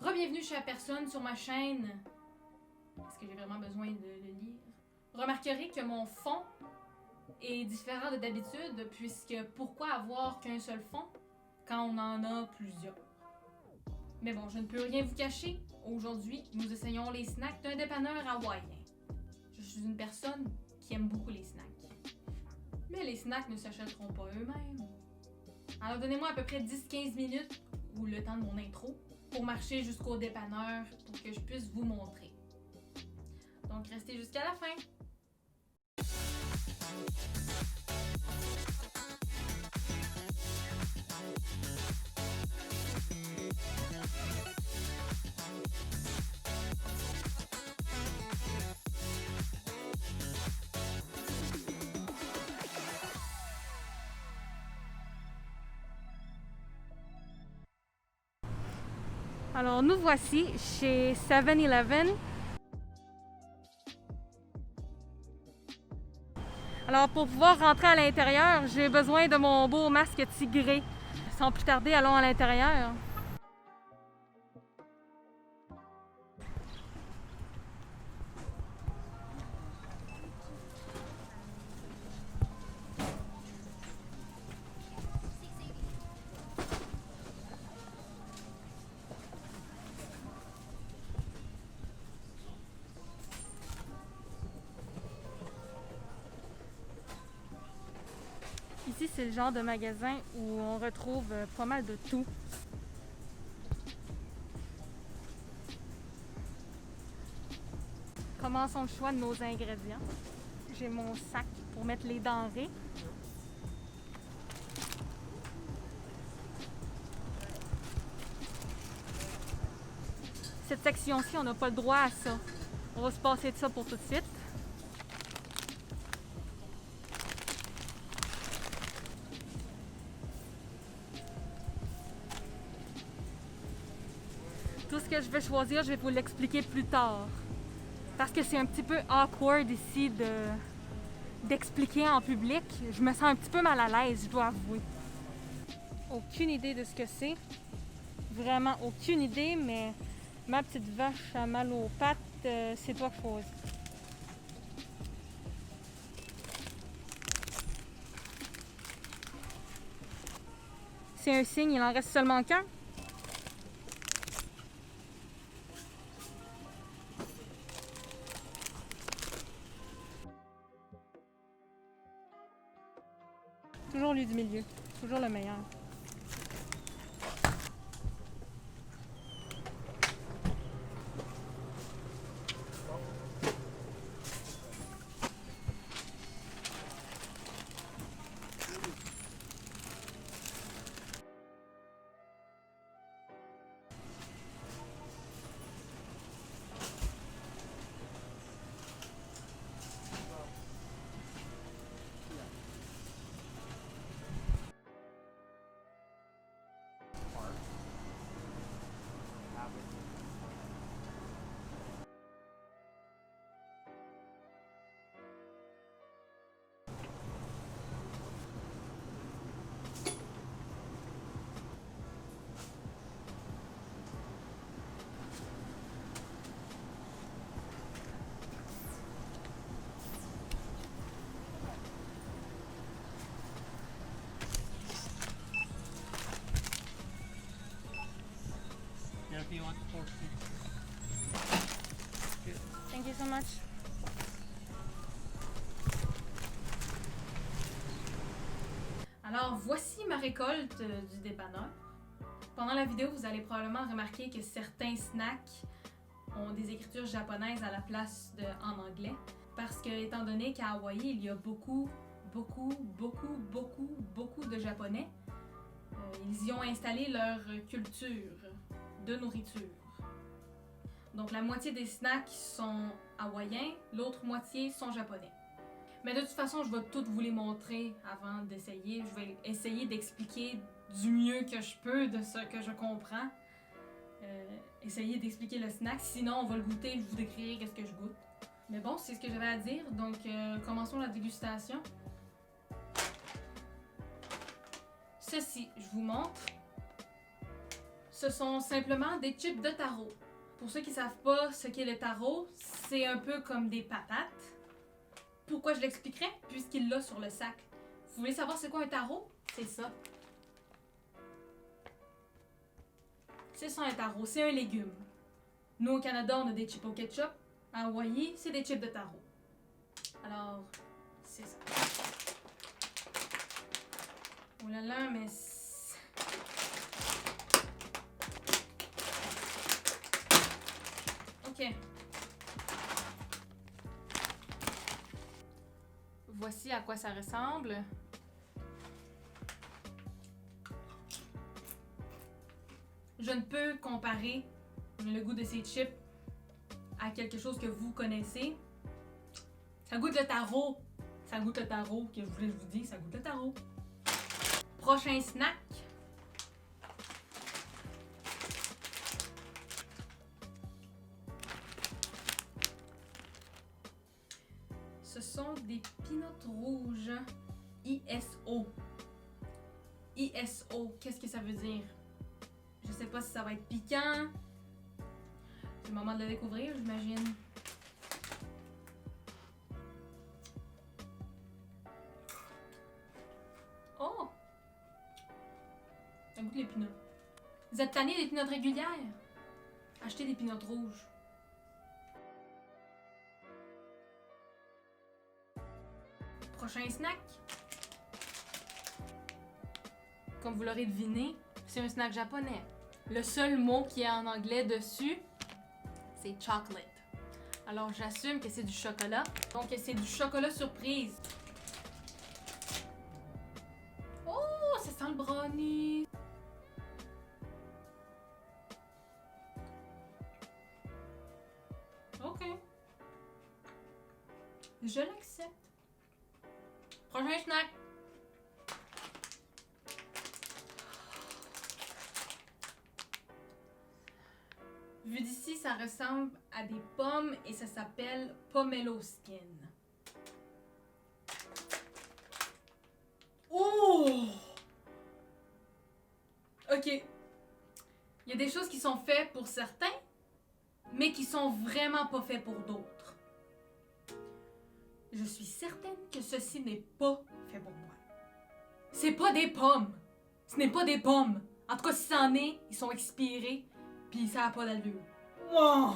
Re-bienvenue chez la personne sur ma chaîne. Est-ce que j'ai vraiment besoin de le lire? Remarquerez que mon fond est différent de d'habitude, puisque pourquoi avoir qu'un seul fond quand on en a plusieurs? Mais bon, je ne peux rien vous cacher. Aujourd'hui, nous essayons les snacks d'un dépanneur hawaïen. Je suis une personne qui aime beaucoup les snacks. Mais les snacks ne s'achèteront pas eux-mêmes. Alors donnez-moi à peu près 10-15 minutes, ou le temps de mon intro, pour marcher jusqu'au dépanneur pour que je puisse vous montrer. Donc restez jusqu'à la fin. Alors nous voici chez 7-Eleven. Alors pour pouvoir rentrer à l'intérieur, j'ai besoin de mon beau masque tigré. Sans plus tarder, allons à l'intérieur. Ici, c'est le genre de magasin où on retrouve pas mal de tout. Commençons le choix de nos ingrédients. J'ai mon sac pour mettre les denrées. Cette section-ci, on n'a pas le droit à ça. On va se passer de ça pour tout de suite. Tout ce que je vais choisir, je vais vous l'expliquer plus tard. Parce que c'est un petit peu awkward ici d'expliquer en public. Je me sens un petit peu mal à l'aise, je dois avouer. Aucune idée de ce que c'est. Vraiment aucune idée, mais ma petite vache a mal aux pattes, c'est toi qui choisis. C'est un signe, il en reste seulement qu'un. Toujours lui du milieu, toujours le meilleur. If you want the pork. Thank you so much. Alors, voici ma récolte du dépanneur. Pendant la vidéo, vous allez probablement remarquer que certains snacks ont des écritures japonaises à la place en anglais. Parce que, étant donné qu'à Hawaï, il y a beaucoup de Japonais, ils y ont installé leur culture de nourriture. Donc la moitié des snacks sont hawaïens, l'autre moitié sont japonais. Mais de toute façon, je vais toutes vous les montrer avant d'essayer. Je vais essayer d'expliquer du mieux que je peux de ce que je comprends. Essayer d'expliquer le snack, sinon on va le goûter et je vous décrirai qu'est-ce que je goûte. Mais bon, c'est ce que j'avais à dire, donc commençons la dégustation. Ceci, je vous montre. Ce sont simplement des chips de taro. Pour ceux qui ne savent pas ce qu'est le taro, c'est un peu comme des patates. Pourquoi je l'expliquerai? Puisqu'il l'a sur le sac. Vous voulez savoir c'est quoi un taro? C'est ça. C'est ça un taro, c'est un légume. Nous au Canada, on a des chips au ketchup. À Hawaï, c'est des chips de taro. Alors, c'est ça. Oh là là, mais... Ok. Voici à quoi ça ressemble. Je ne peux comparer le goût de ces chips à quelque chose que vous connaissez. Ça goûte le taro. Ça goûte le taro, que je voulais vous dire, ça goûte le taro. Prochain snack. Ce sont des peanuts rouges ISO. ISO, qu'est-ce que ça veut dire? Je sais pas si ça va être piquant. C'est le moment de le découvrir, j'imagine. Oh! Ça goûte les peanuts. Vous êtes tanné des peanuts régulières? Achetez des peanuts rouges. Prochain snack. Comme vous l'aurez deviné, c'est un snack japonais. Le seul mot qui est en anglais dessus, c'est chocolate. Alors j'assume que c'est du chocolat. Donc c'est du chocolat surprise. Oh, ça sent le brownie. Ok. Je l'accepte. Prochain snack. Vu d'ici, ça ressemble à des pommes et ça s'appelle pomelo skin. Oh! Ok. Il y a des choses qui sont faites pour certains, mais qui sont vraiment pas faites pour d'autres. Je suis certaine que ceci n'est pas fait pour moi. C'est pas des pommes. Ce n'est pas des pommes. En tout cas, si c'en est, ils sont expirés, puis ça n'a pas d'allure. Wow!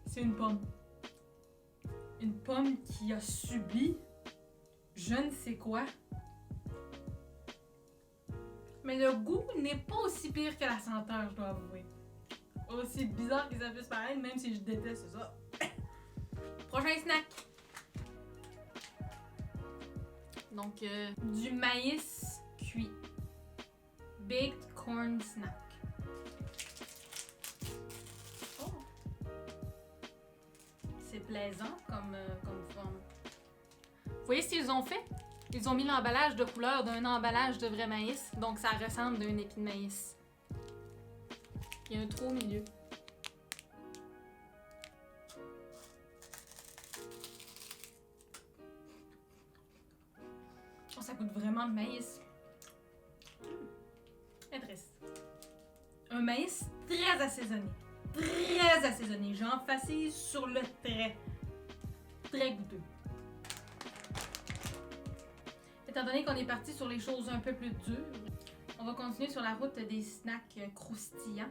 C'est une pomme. Une pomme qui a subi je ne sais quoi. Mais le goût n'est pas aussi pire que la senteur, je dois avouer. Aussi bizarre que ça puisse paraître, même si je déteste ça. Prochain snack. Donc, du maïs cuit. Baked corn snack. Oh! C'est plaisant comme forme. Vous voyez ce qu'ils ont fait? Ils ont mis l'emballage de couleur d'un emballage de vrai maïs, donc ça ressemble d'un épi de maïs. Il y a un trou au milieu. Oh, ça goûte vraiment le maïs. Intéressant. Un maïs très assaisonné. Très assaisonné. J'emphasise sur le très. Très goûteux. Étant donné qu'on est parti sur les choses un peu plus dures, on va continuer sur la route des snacks croustillants.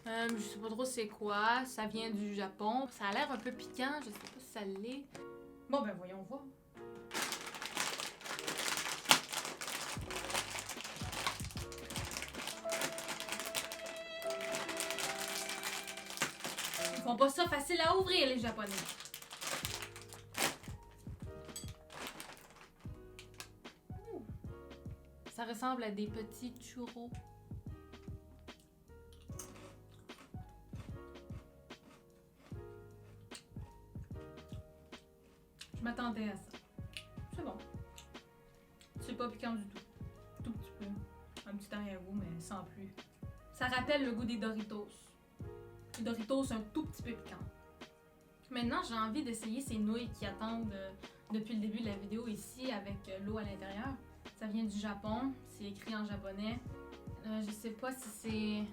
Je sais pas trop c'est quoi, ça vient du Japon. Ça a l'air un peu piquant, je sais pas si ça l'est. Bon ben voyons voir. Ils font pas ça facile à ouvrir les Japonais. Ça ressemble à des petits churros. Je m'attendais à ça. C'est bon. C'est pas piquant du tout. Tout petit peu. un petit arrière-goût, mais sans plus. Ça rappelle le goût des Doritos. Les Doritos, un tout petit peu piquant. Maintenant, j'ai envie d'essayer ces nouilles qui attendent depuis le début de la vidéo ici avec l'eau à l'intérieur. Ça vient du Japon, c'est écrit en japonais. Je sais pas si c'est...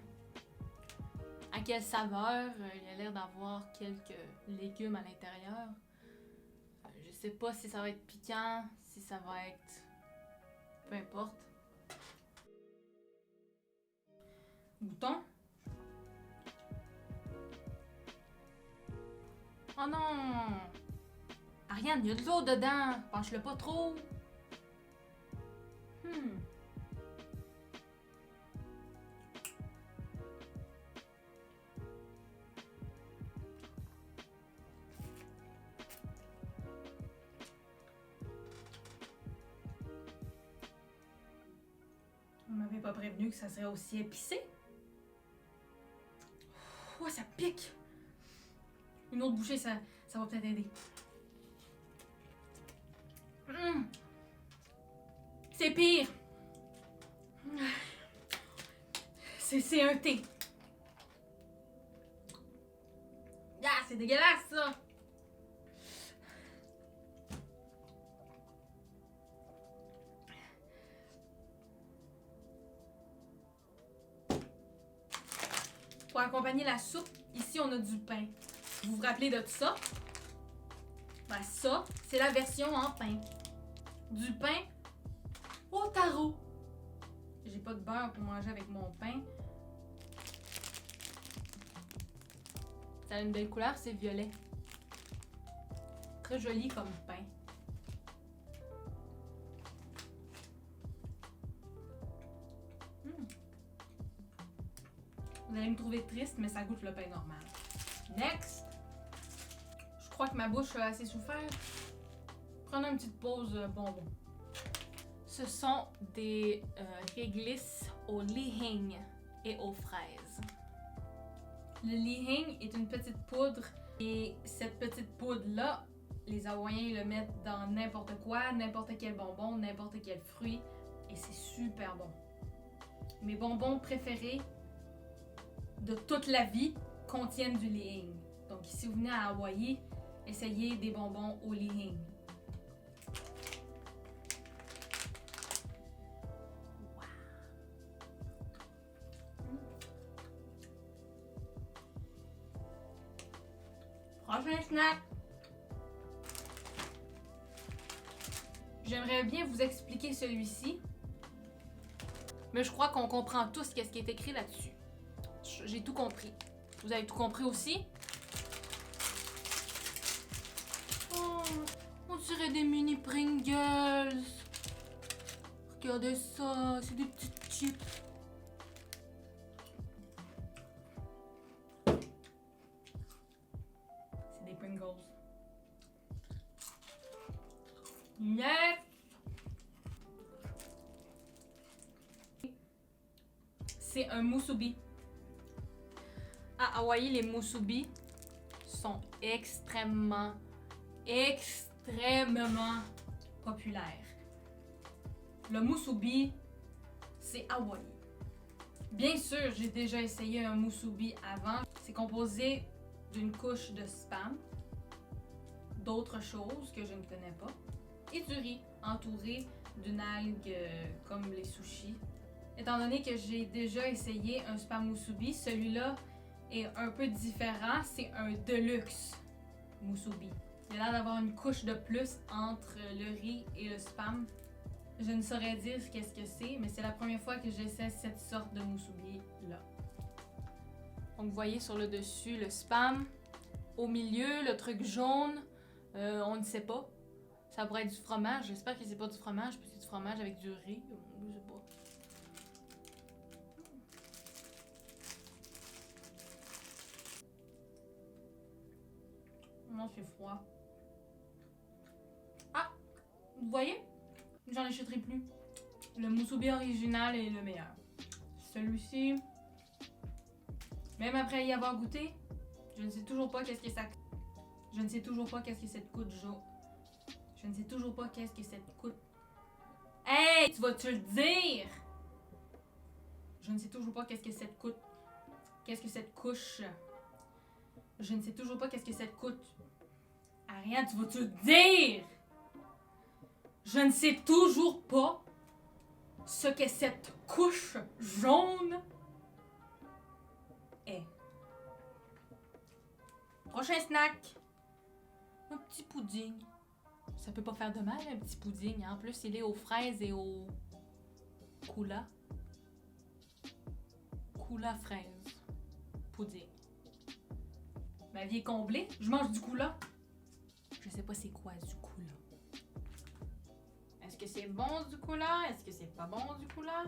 à quelle saveur. Il a l'air d'avoir quelques légumes à l'intérieur. Je sais pas si ça va être piquant, si ça va être... peu importe. Goûtons. Oh non! Ariane, il y a de l'eau dedans! Penche-le pas trop! On m'avait pas prévenu que ça serait aussi épicé. Oh, ça pique! Une autre bouchée, ça va peut-être aider. C'est pire! C'est un thé. Ah, c'est dégueulasse, ça! Pour accompagner la soupe, ici, on a du pain. Vous vous rappelez de tout ça? Ben ça, c'est la version en pain. Du pain au taro. J'ai pas de beurre pour manger avec mon pain. Ça a une belle couleur, c'est violet. Très joli comme pain. Vous allez me trouver triste, mais ça goûte le pain normal. Next! Je crois que ma bouche a assez souffert. Prenons une petite pause bonbon. Ce sont des réglisses au Li-Hing et aux fraises. Le Li-Hing est une petite poudre et cette petite poudre-là, les Hawaïens le mettent dans n'importe quoi, n'importe quel bonbon, n'importe quel fruit et c'est super bon. Mes bonbons préférés de toute la vie contiennent du Li-Hing. Donc si vous venez à Hawaï, essayez des bonbons au Li-Hing. Prochain snack! J'aimerais bien vous expliquer celui-ci, mais je crois qu'on comprend tous ce qui est écrit là-dessus. J'ai tout compris. Vous avez tout compris aussi? Oh, on dirait des mini Pringles. Regardez ça, c'est des petites chips. C'est des Pringles. Next! C'est un musubi. À Hawaï, les musubi sont extrêmement populaires. Le musubi, c'est Hawaï. Bien sûr, j'ai déjà essayé un musubi avant. C'est composé d'une couche de spam, d'autres choses que je ne connais pas, et du riz entouré d'une algue comme les sushis. Étant donné que j'ai déjà essayé un spam musubi, celui-là est un peu différent. C'est un deluxe musubi. Il a l'air d'avoir une couche de plus entre le riz et le spam. Je ne saurais dire qu'est-ce que c'est, mais c'est la première fois que j'essaie cette sorte de musubi-là. Donc vous voyez sur le dessus le spam. Au milieu, le truc jaune, on ne sait pas. Ça pourrait être du fromage. J'espère que c'est pas du fromage, parce que c'est du fromage avec du riz. Je sais pas. Non, c'est froid. Ah! Vous voyez? J'en achèterai plus. Le musubi original est le meilleur. Celui-ci, même après y avoir goûté, je ne sais toujours pas qu'est-ce que ça... Je ne sais toujours pas qu'est-ce que cette coûte, Je ne sais toujours pas qu'est-ce que cette coûte... Hey! Tu vas-tu le dire? Je ne sais toujours pas qu'est-ce que cette couche. Je ne sais toujours pas qu'est-ce que cette coûte. Ariane, tu vas-tu le dire? Je ne sais toujours pas ce que cette couche jaune est. Prochain snack. Un petit pudding. Ça peut pas faire de mal, un petit pudding. En plus, il est aux fraises et au coula. Coula fraise. Pudding. Ma vie est comblée. Je mange du coula. Je sais pas c'est quoi du coula. Est-ce que c'est bon du coula? Est-ce que c'est pas bon du coula?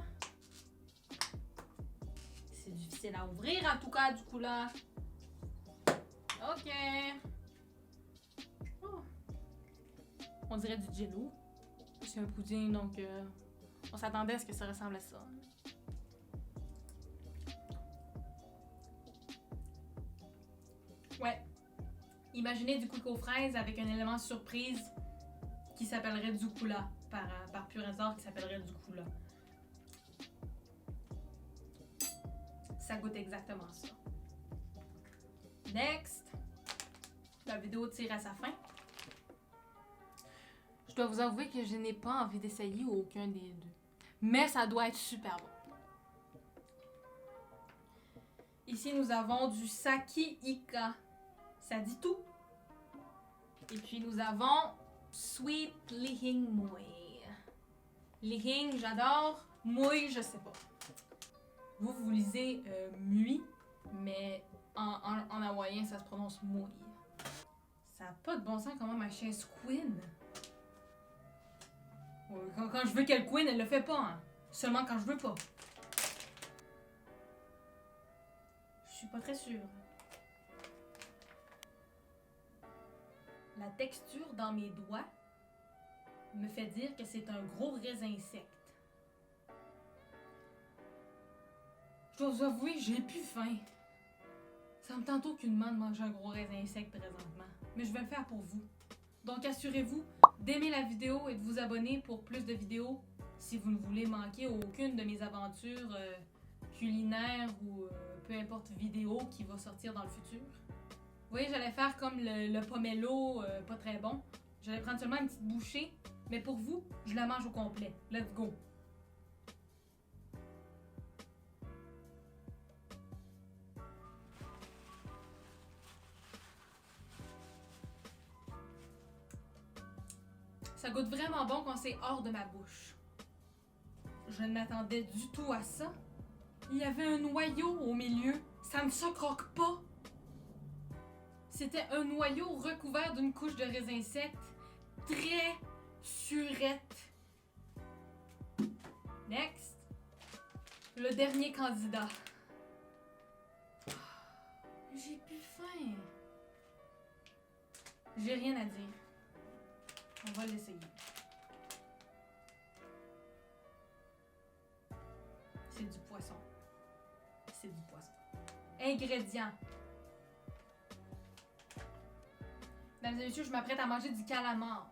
C'est difficile à ouvrir en tout cas du coula. Ok. Oh. On dirait du jello. C'est un pudding donc on s'attendait à ce que ça ressemble à ça. Ouais. Imaginez du quick aux fraises avec un élément surprise qui s'appellerait du coula. Par pur hasard, qui s'appellerait du coula. Ça goûte exactement ça. Next. La vidéo tire à sa fin. Je dois vous avouer que je n'ai pas envie d'essayer aucun des deux. Mais ça doit être super bon. Ici, nous avons du Saki Ika. Ça dit tout. Et puis, nous avons Sweet Lihing Mui. Lihing, j'adore. Mui, je sais pas. Vous lisez Mui, mais en hawaïen, ça se prononce Mui. Ça n'a pas de bon sens comment ma chaise queen. Quand je veux qu'elle queen, elle le fait pas. Hein. Seulement quand je veux pas. Je suis pas très sûre. La texture dans mes doigts me fait dire que c'est un gros raisin sec. Je dois vous avouer, j'ai plus faim. Ça me tente aucunement de manger un gros raisin sec présentement. Mais je vais le faire pour vous. Donc assurez-vous d'aimer la vidéo et de vous abonner pour plus de vidéos si vous ne voulez manquer aucune de mes aventures culinaires ou peu importe vidéo qui va sortir dans le futur. Vous voyez, j'allais faire comme le pomelo pas très bon. J'allais prendre seulement une petite bouchée, mais pour vous, je la mange au complet. Let's go! Ça goûte vraiment bon quand c'est hors de ma bouche. Je ne m'attendais du tout à ça. Il y avait un noyau au milieu. Ça ne se croque pas. C'était un noyau recouvert d'une couche de raisin sec, très surette. Next. Le dernier candidat. J'ai plus faim. J'ai rien à dire. On va l'essayer. C'est du poisson. C'est du poisson. Ingrédients. Mesdames et messieurs, je m'apprête à manger du calamar.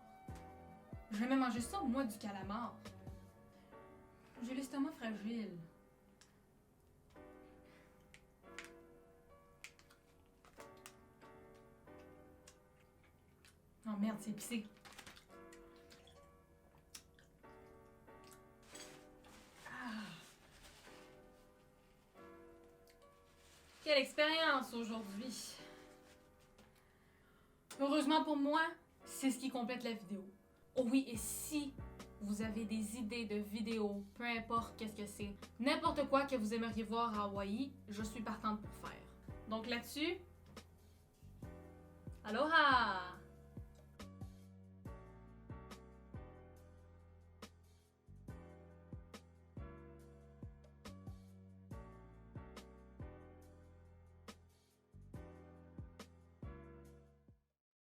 Je vais même manger ça, moi, du calamar. J'ai l'estomac fragile. Oh merde, c'est épicé. Quelle expérience aujourd'hui! Heureusement pour moi, c'est ce qui complète la vidéo. Oh oui, et si vous avez des idées de vidéos, peu importe qu'est-ce que c'est, n'importe quoi que vous aimeriez voir à Hawaï, je suis partante pour faire. Donc là-dessus, aloha!